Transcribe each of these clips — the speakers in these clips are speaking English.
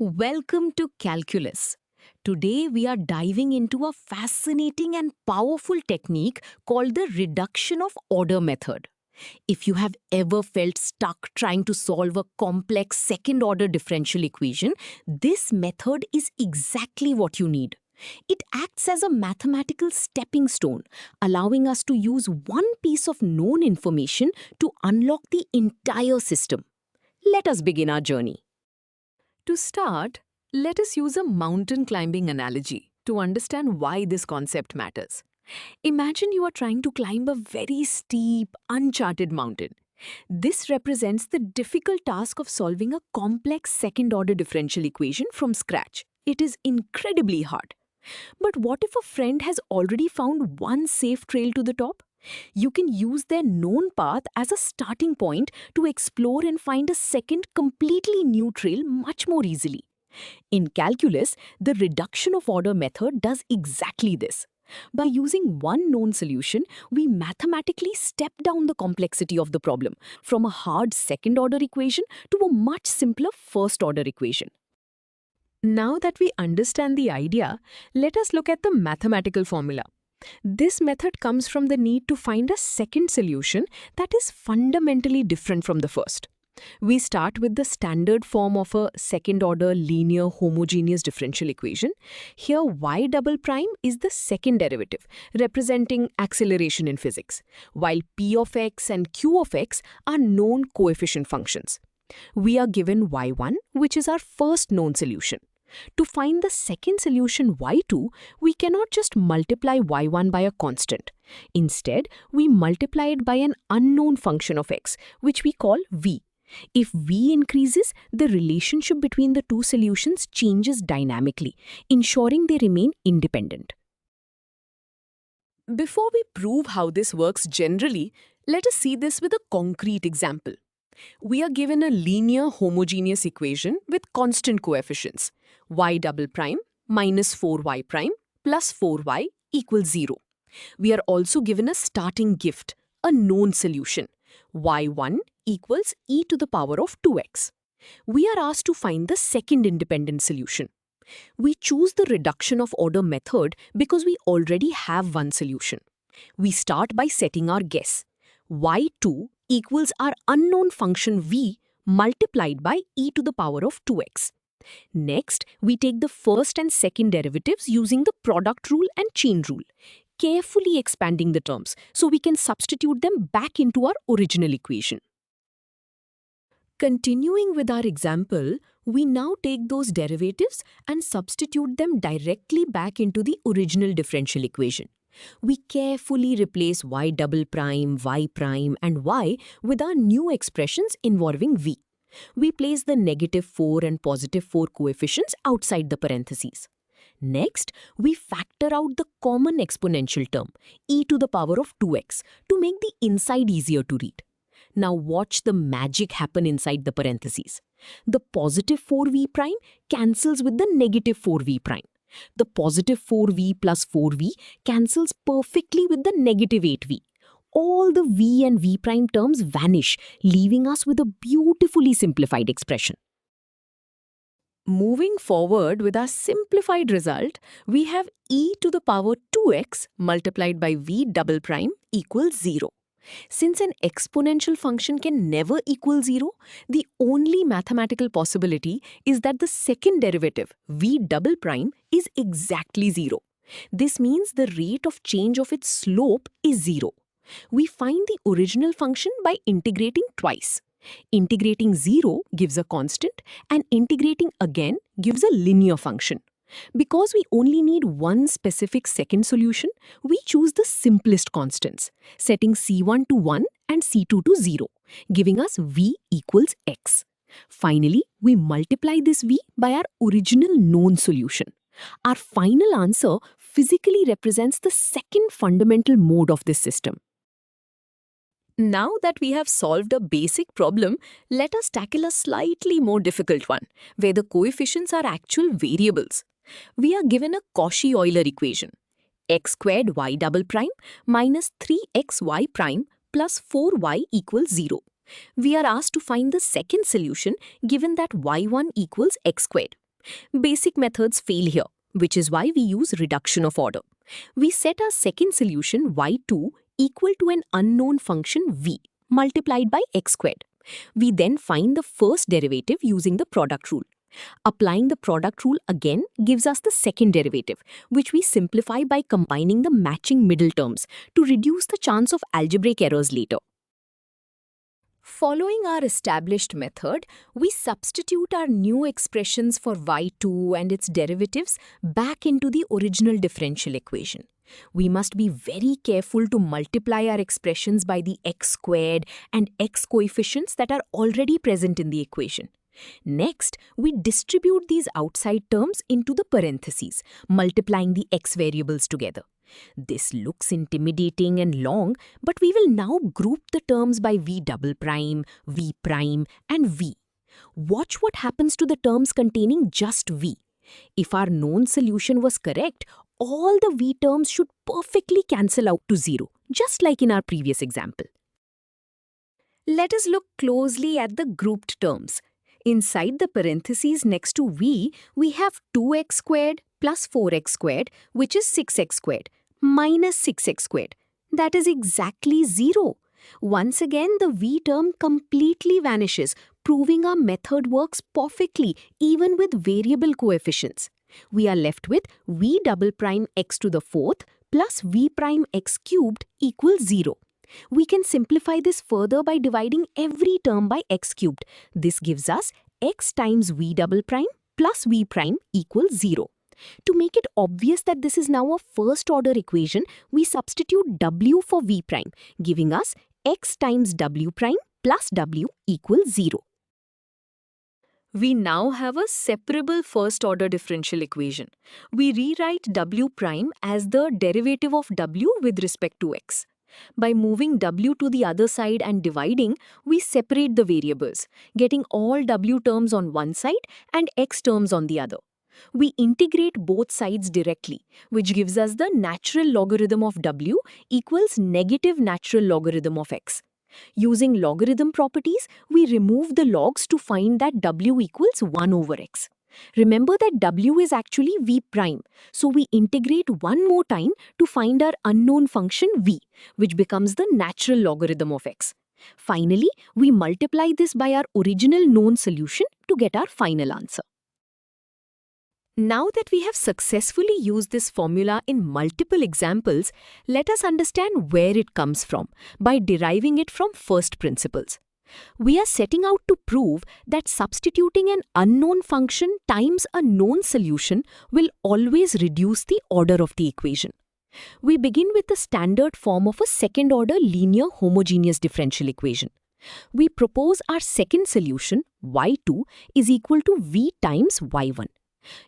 Welcome to Calculus. Today we are diving into a fascinating and powerful technique called the reduction of order method. If you have ever felt stuck trying to solve a complex second order differential equation, this method is exactly what you need. It acts as a mathematical stepping stone, allowing us to use one piece of known information to unlock the entire system. Let us begin our journey. To start, let us use a mountain climbing analogy to understand why this concept matters. Imagine you are trying to climb a very steep, uncharted mountain. This represents the difficult task of solving a complex second-order differential equation from scratch. It is incredibly hard. But what if a friend has already found one safe trail to the top? You can use their known path as a starting point to explore and find a second completely new trail much more easily. In calculus, the reduction of order method does exactly this. By using one known solution, we mathematically step down the complexity of the problem from a hard second order equation to a much simpler first order equation. Now that we understand the idea, let us look at the mathematical formula. This method comes from the need to find a second solution that is fundamentally different from the first. We start with the standard form of a second-order linear homogeneous differential equation. Here, y double prime is the second derivative, representing acceleration in physics, while p of x and q of x are known coefficient functions. We are given y1, which is our first known solution. To find the second solution y2, we cannot just multiply y1 by a constant. Instead, we multiply it by an unknown function of x, which we call v. If v increases, the relationship between the two solutions changes dynamically, ensuring they remain independent. Before we prove how this works generally, let us see this with a concrete example. We are given a linear homogeneous equation with constant coefficients, y double prime minus 4y prime plus 4y equals 0. We are also given a starting gift, a known solution, y1 equals e to the power of 2x. We are asked to find the second independent solution. We choose the reduction of order method because we already have one solution. We start by setting our guess. y2 equals our unknown function v multiplied by e to the power of 2x. Next, we take the first and second derivatives using the product rule and chain rule, carefully expanding the terms so we can substitute them back into our original equation. Continuing with our example, we now take those derivatives and substitute them directly back into the original differential equation. We carefully replace y double prime, y prime, and y with our new expressions involving v. We place the negative 4 and positive 4 coefficients outside the parentheses. Next, we factor out the common exponential term, e to the power of 2x, to make the inside easier to read. Now watch the magic happen inside the parentheses. The positive 4v prime cancels with the negative 4v prime. The positive 4v plus 4v cancels perfectly with the negative 8v. All the v and v prime terms vanish, leaving us with a beautifully simplified expression. Moving forward with our simplified result, we have e to the power 2x multiplied by v double prime equals 0. Since an exponential function can never equal 0, the only mathematical possibility is that the second derivative, v double prime, is exactly 0. This means the rate of change of its slope is 0. We find the original function by integrating twice. Integrating 0 gives a constant and integrating again gives a linear function. Because we only need one specific second solution, we choose the simplest constants, setting c1 to 1 and c2 to 0, giving us v equals x. Finally, we multiply this v by our original known solution. Our final answer physically represents the second fundamental mode of this system. Now that we have solved a basic problem, let us tackle a slightly more difficult one, where the coefficients are actual variables. We are given a Cauchy-Euler equation, x squared y double prime minus 3xy prime plus 4y equals 0. We are asked to find the second solution given that y1 equals x squared. Basic methods fail here, which is why we use reduction of order. We set our second solution y2 equal to an unknown function v multiplied by x squared. We then find the first derivative using the product rule. Applying the product rule again gives us the second derivative, which we simplify by combining the matching middle terms to reduce the chance of algebraic errors later. Following our established method, we substitute our new expressions for y2 and its derivatives back into the original differential equation. We must be very careful to multiply our expressions by the x squared and x coefficients that are already present in the equation. Next, we distribute these outside terms into the parentheses, multiplying the x variables together. This looks intimidating and long, but we will now group the terms by v double prime, v prime, and v. Watch what happens to the terms containing just v. If our known solution was correct, all the v terms should perfectly cancel out to 0, just like in our previous example. Let us look closely at the grouped terms. Inside the parentheses next to v, we have 2x squared plus 4x squared, which is 6x squared, minus 6x squared. That is exactly 0. Once again, the v term completely vanishes, proving our method works perfectly even with variable coefficients. We are left with v double prime x to the fourth plus v prime x cubed equals 0. We can simplify this further by dividing every term by x cubed. This gives us x times v double prime plus v prime equals 0. To make it obvious that this is now a first order equation, we substitute w for v prime, giving us x times w prime plus w equals 0. We now have a separable first order differential equation. We rewrite w prime as the derivative of w with respect to x. By moving w to the other side and dividing, we separate the variables, getting all w terms on one side and x terms on the other. We integrate both sides directly, which gives us the natural logarithm of w equals negative natural logarithm of x. Using logarithm properties, we remove the logs to find that w equals 1 over x. Remember that w is actually v prime, so we integrate one more time to find our unknown function v, which becomes the natural logarithm of x. Finally, we multiply this by our original known solution to get our final answer. Now that we have successfully used this formula in multiple examples, let us understand where it comes from by deriving it from first principles. We are setting out to prove that substituting an unknown function times a known solution will always reduce the order of the equation. We begin with the standard form of a second-order linear homogeneous differential equation. We propose our second solution, y2, is equal to v times y1.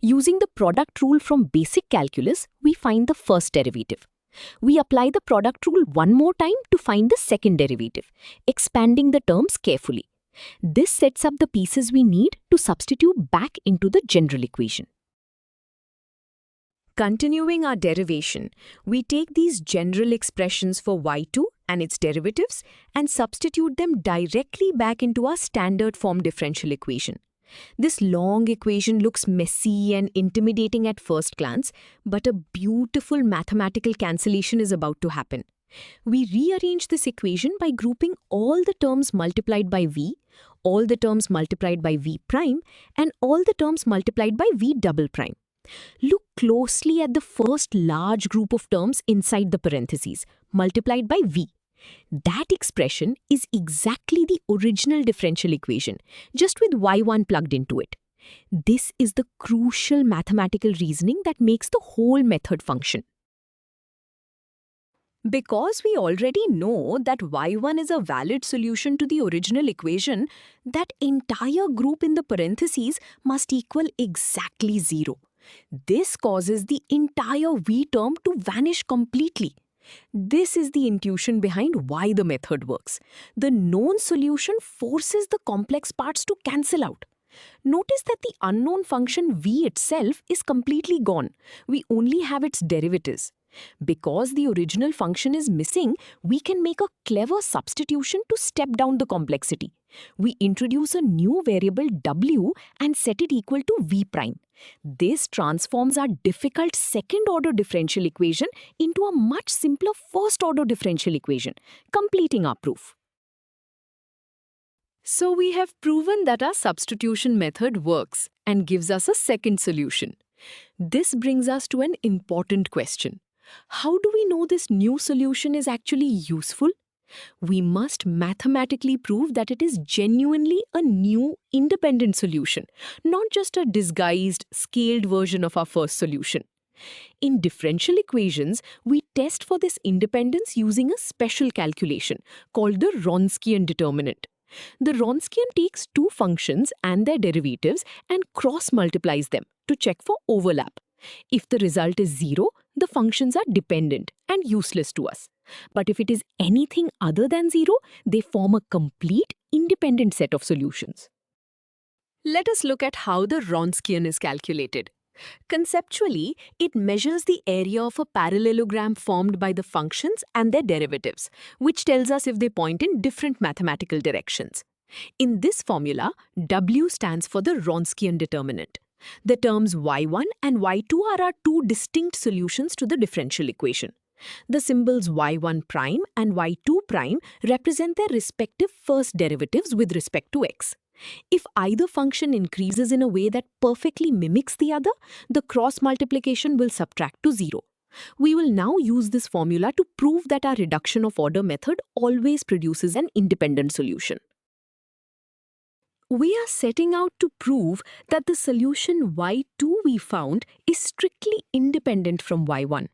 Using the product rule from basic calculus, we find the first derivative. We apply the product rule one more time to find the second derivative, expanding the terms carefully. This sets up the pieces we need to substitute back into the general equation. Continuing our derivation, we take these general expressions for y2 and its derivatives and substitute them directly back into our standard form differential equation. This long equation looks messy and intimidating at first glance, but a beautiful mathematical cancellation is about to happen. We rearrange this equation by grouping all the terms multiplied by v, all the terms multiplied by v prime, and all the terms multiplied by v double prime. Look closely at the first large group of terms inside the parentheses, multiplied by v. That expression is exactly the original differential equation, just with y1 plugged into it. This is the crucial mathematical reasoning that makes the whole method function. Because we already know that y1 is a valid solution to the original equation, that entire group in the parentheses must equal exactly 0. This causes the entire v term to vanish completely. This is the intuition behind why the method works. The known solution forces the complex parts to cancel out. Notice that the unknown function v itself is completely gone. We only have its derivatives. Because the original function is missing, we can make a clever substitution to step down the complexity. We introduce a new variable w and set it equal to v prime. This transforms our difficult second-order differential equation into a much simpler first-order differential equation, completing our proof. So we have proven that our substitution method works and gives us a second solution. This brings us to an important question. How do we know this new solution is actually useful? We must mathematically prove that it is genuinely a new independent solution, not just a disguised, scaled version of our first solution. In differential equations, we test for this independence using a special calculation called the Wronskian determinant. The Wronskian takes two functions and their derivatives and cross-multiplies them to check for overlap. If the result is 0, the functions are dependent and useless to us. But if it is anything other than 0, they form a complete independent set of solutions. Let us look at how the Wronskian is calculated. Conceptually, it measures the area of a parallelogram formed by the functions and their derivatives, which tells us if they point in different mathematical directions. In this formula, W stands for the Wronskian determinant. The terms y1 and y2 are our two distinct solutions to the differential equation. The symbols y1 prime and y2 prime represent their respective first derivatives with respect to x. If either function increases in a way that perfectly mimics the other, the cross multiplication will subtract to 0. We will now use this formula to prove that our reduction of order method always produces an independent solution. We are setting out to prove that the solution y2 we found is strictly independent from y1.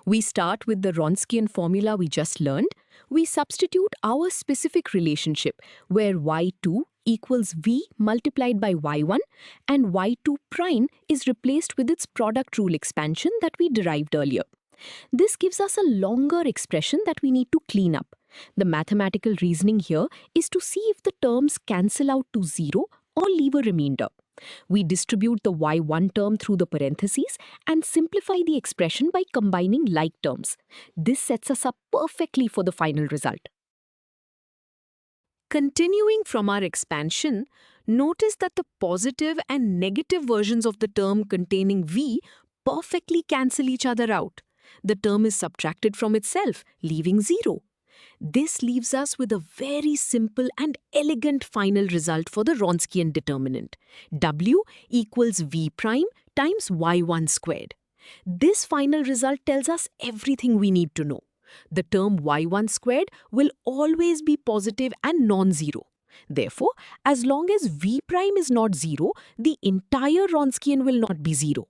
We start with the Wronskian formula we just learned. We substitute our specific relationship where y2 equals v multiplied by y1 and y2 prime is replaced with its product rule expansion that we derived earlier. This gives us a longer expression that we need to clean up. The mathematical reasoning here is to see if the terms cancel out to 0 or leave a remainder. We distribute the y1 term through the parentheses and simplify the expression by combining like terms. This sets us up perfectly for the final result. Continuing from our expansion, notice that the positive and negative versions of the term containing v perfectly cancel each other out. The term is subtracted from itself, leaving 0. This leaves us with a very simple and elegant final result for the Wronskian determinant. W equals v prime times y1 squared. This final result tells us everything we need to know. The term y1 squared will always be positive and non-zero. Therefore, as long as v prime is not 0, the entire Wronskian will not be 0.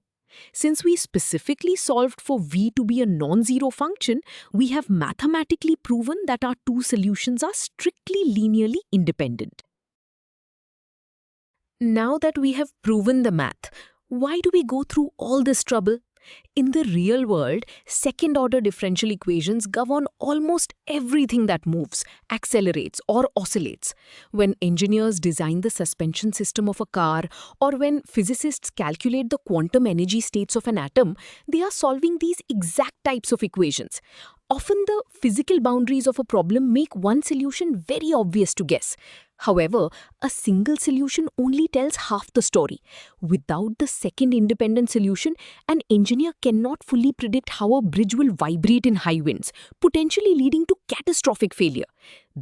Since we specifically solved for v to be a non-zero function, we have mathematically proven that our two solutions are strictly linearly independent. Now that we have proven the math, why do we go through all this trouble? In the real world, second-order differential equations govern almost everything that moves, accelerates, or oscillates. When engineers design the suspension system of a car, or when physicists calculate the quantum energy states of an atom, they are solving these exact types of equations. Often the physical boundaries of a problem make one solution very obvious to guess. However, a single solution only tells half the story. Without the second independent solution, an engineer cannot fully predict how a bridge will vibrate in high winds, potentially leading to catastrophic failure.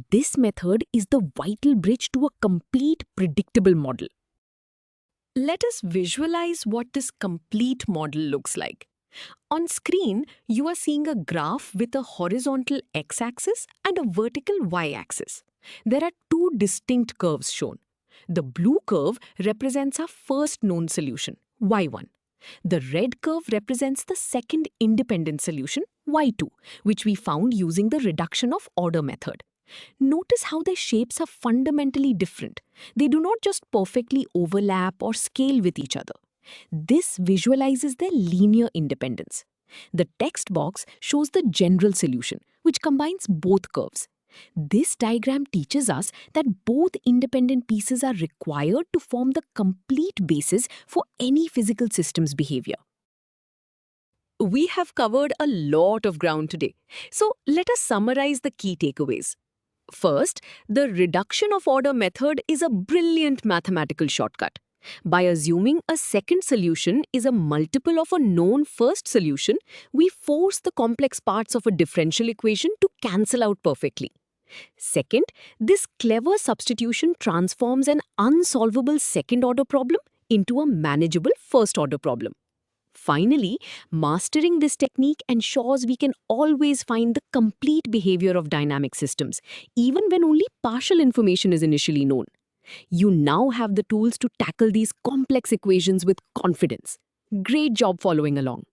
This method is the vital bridge to a complete predictable model. Let us visualize what this complete model looks like. On screen, you are seeing a graph with a horizontal x-axis and a vertical y-axis. There are two distinct curves shown. The blue curve represents our first known solution, y1. The red curve represents the second independent solution, y2, which we found using the reduction of order method. Notice how their shapes are fundamentally different. They do not just perfectly overlap or scale with each other. This visualizes their linear independence. The text box shows the general solution, which combines both curves. This diagram teaches us that both independent pieces are required to form the complete basis for any physical system's behavior. We have covered a lot of ground today. So let us summarize the key takeaways. First, the reduction of order method is a brilliant mathematical shortcut. By assuming a second solution is a multiple of a known first solution, we force the complex parts of a differential equation to cancel out perfectly. Second, this clever substitution transforms an unsolvable second order problem into a manageable first order problem. Finally, mastering this technique ensures we can always find the complete behavior of dynamic systems, even when only partial information is initially known. You now have the tools to tackle these complex equations with confidence. Great job following along.